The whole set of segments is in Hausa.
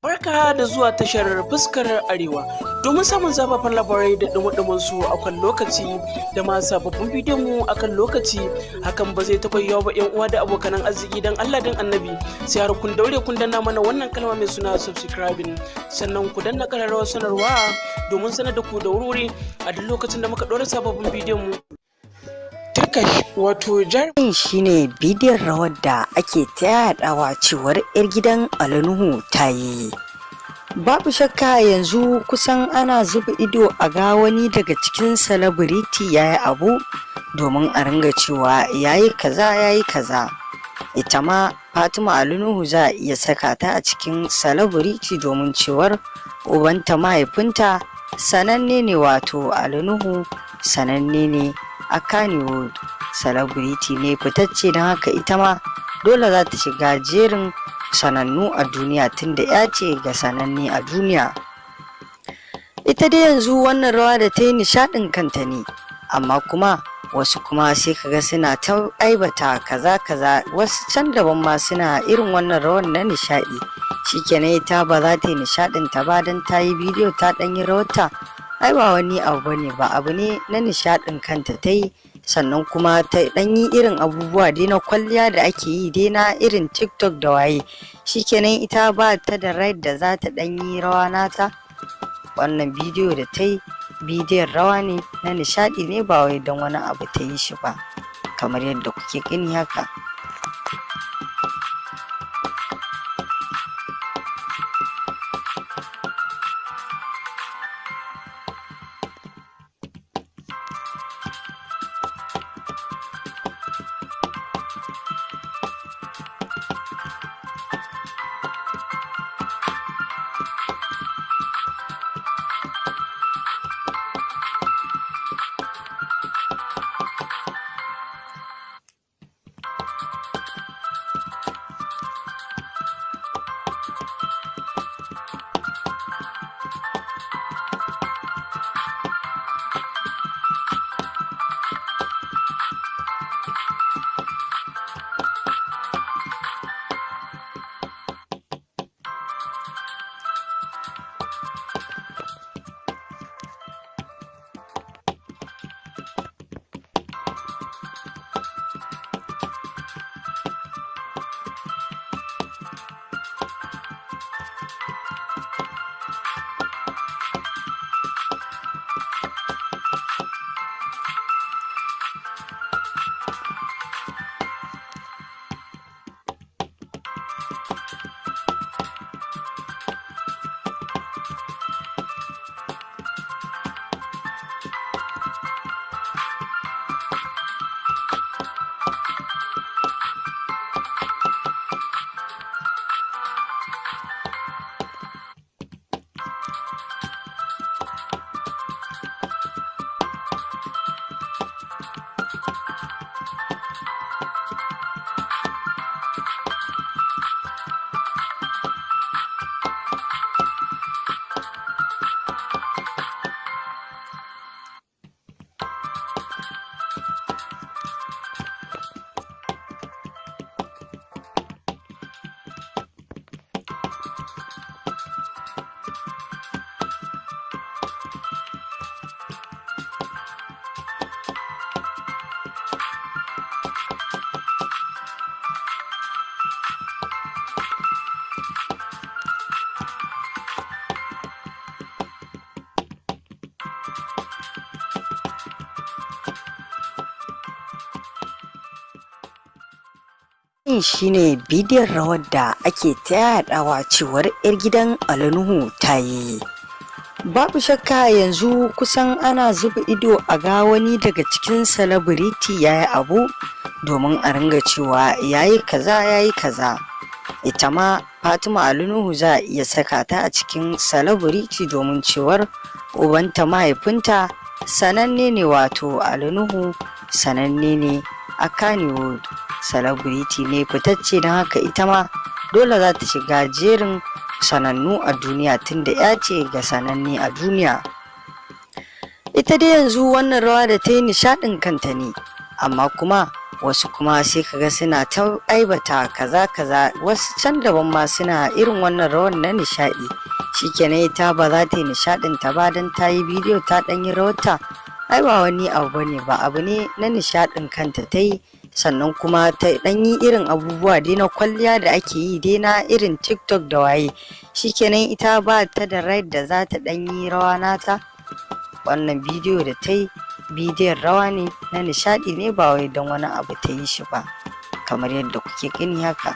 Barka da zuwa tashar Fuskar Arewa domin samun zafafan labarai da dumudumin su a kan lokaci da ma sababbin bidiyon mu akan lokaci. Hakan ba zai taɓa yiwuwa ba ƴan uwa da abokan arziki, dan Allah dan Annabi sai har kun daure kun danna mana wannan kalma mai suna subscribing, sannan ku danna ƙararrawar sanarwa domin sanar da ku da wuri a duk lokacin da muka ɗora sababbin bidiyon mu. Turkash wato jarumin shine bidiyon rawar da ake ta yadawa cewar 'yar gidan Ali Nuhu ta yi. Babu shakka yanzu kusan ana zuba ido a ga wani daga cikin celebrity yayi abu domin a ringa cewa yayi kaza. Ita ma Fatima Ali Nuhu za a iya saka ta a cikin celebrity domin cewar ubanta mahaifinta sananne ne, wato Ali Nuhu sananne ne a Kannywood, celebrity ne fitacce, don haka ita ma dole za ta shiga jerin sanannu a duniya tunda ya ce ga sananne a duniya. Ita dai yanzu wannan rawa da ta yi nishaɗin kanta ne, amma kuma wasu kuma sai kaga suna ta aibata kaza, wasu can daban ma suna irin wannan rawar na nishaɗi. Shikenan ita ba za ta yi nishaɗin ta ba don ta yi bidiyo ta ɗanyi rawarta. Ai ba wani abu bane, ba abu ne na nishaɗin kanta ta yi, sannan kuma ta ɗan yi irin abubuwa dai na kwalliya da ake yi dai na irin TikTok da waye. Shikenan ita ba ta da right da za ta ɗan yi rawa nata. Wannan bidiyo da ta yi bidiyon rawa ne na nishaɗi ne, ba wai don wani abu ta yi shi ba, kamar yadda kuke gani haka. Shine bidiyon rawar da ake ta yadawa cewar 'yar gidan Ali Nuhu ta yi. Babu shakka yanzu kusan ana zuba ido a ga wani daga cikin celebrity yayi abu domin a ringa cewa yayi kaza. Ita ma Fatima Ali Nuhu za a iya saka ta a cikin celebrity domin cewar ubanta mahaifinta sananne ne, wato Ali Nuhu sananne ne a Kannywood, celebrity ne fitacce, don haka ita ma dole za ta shiga jerin sanannu a duniya tunda ya ce ga sananne a duniya. Ita dai yanzu wannan rawa da ta yi nishaɗin kanta ne, amma kuma wasu kuma sai kaga suna ta aibata kaza kaza, wasu can daban ma suna irin wannan rawar na nishadi. Shikenan ita ba za ta yi nishadin ta ba dan ta yi bidiyo ta dan yi rawarta, ai ba wani abu bane, ba abu ne na nishadin kanta ta yi. Sannan kuma ta dan yi irin abubuwa dai na kwalliya da ake yi dai na irin TikTok da waye. Shikenan ita ba ta da right da za ta dan yi rawa nata. Wannan bidiyo da ta yi bidiyon rawa ne na nishadi ne, ba wai don wani abu ta yi shi ba, kamar yadda kuke gani haka.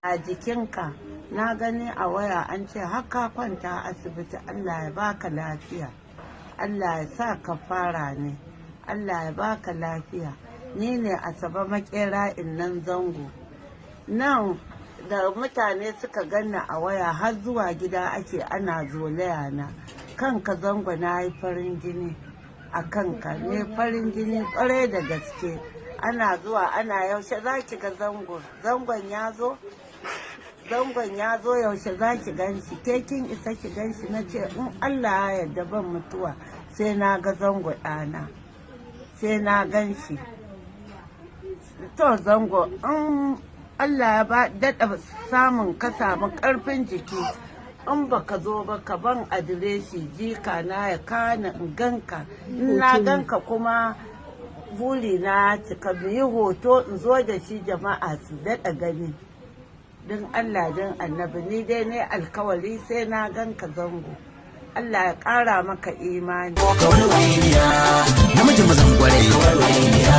A jikinka na gani a waya an ce haka kwanta asibiti. Allah ya baka lafiya, Allah ya sa ka fara ne, Allah ya baka lafiya. Ni ne Asabe Makera Innan Zango. Nan da mutane suka ganna a waya har zuwa gida ake ana zolaya na. Kanka Zango, na yi farin jini a kanka, ne farin jini kwarai da gaske. Ana zuwa ana yaushe za ki ga Zango, Zangon ya zo, Zangon ya zo yaushe za ki gan shi, ke kin isa ki gan shi. Na ce in Allah ya yarda ban mutuwa sai na ga Zango ɗana, sai na gan shi. To Zango, in Allah ya ba daɗa samun ka samu ƙarfin jiki, in baka zo ba ka ban adireshi jika na ya kana in ganka. In na ganka kuma buri na cika, yi hoto in zo da shi jama'a su daɗa gani. Don Allah don Annabi, ni dai ne alkawari sai na ganka Zango. Allah ya ƙara maka imani. Kawai wainiya, namijin mazan kwarai. Kawai wainiya,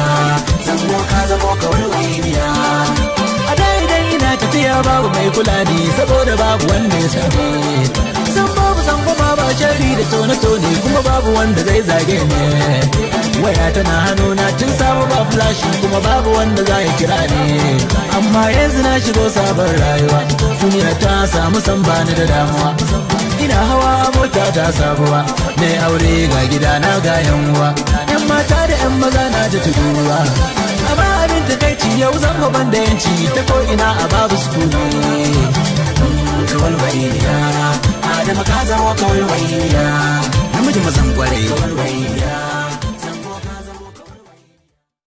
zango ka zamo kawai wainiya. A daidai ina tafiya babu mai kula ni, saboda babu wanda ya same. San babu zango ma ba shari da tone-tone, kuma babu wanda zai zage ne. Waya tana hannuna tun samu ba flashi, kuma babu wanda za ya kira ni. Amma yanzu na shigo sabon rayuwa, duniya ta samu san bani da damuwa. Ina hawa mota ta sabuwa, na yi aure ga gida na ga yanwa. Yan mata da yan maza na ta tuduwa, amma abin takaici yau zan ban da yanci, ta ko ina a babu sukuni. Kawai wainiya, Adama ka zama kawai wainiya, namijin mazan kwarai. Kawai wainiya.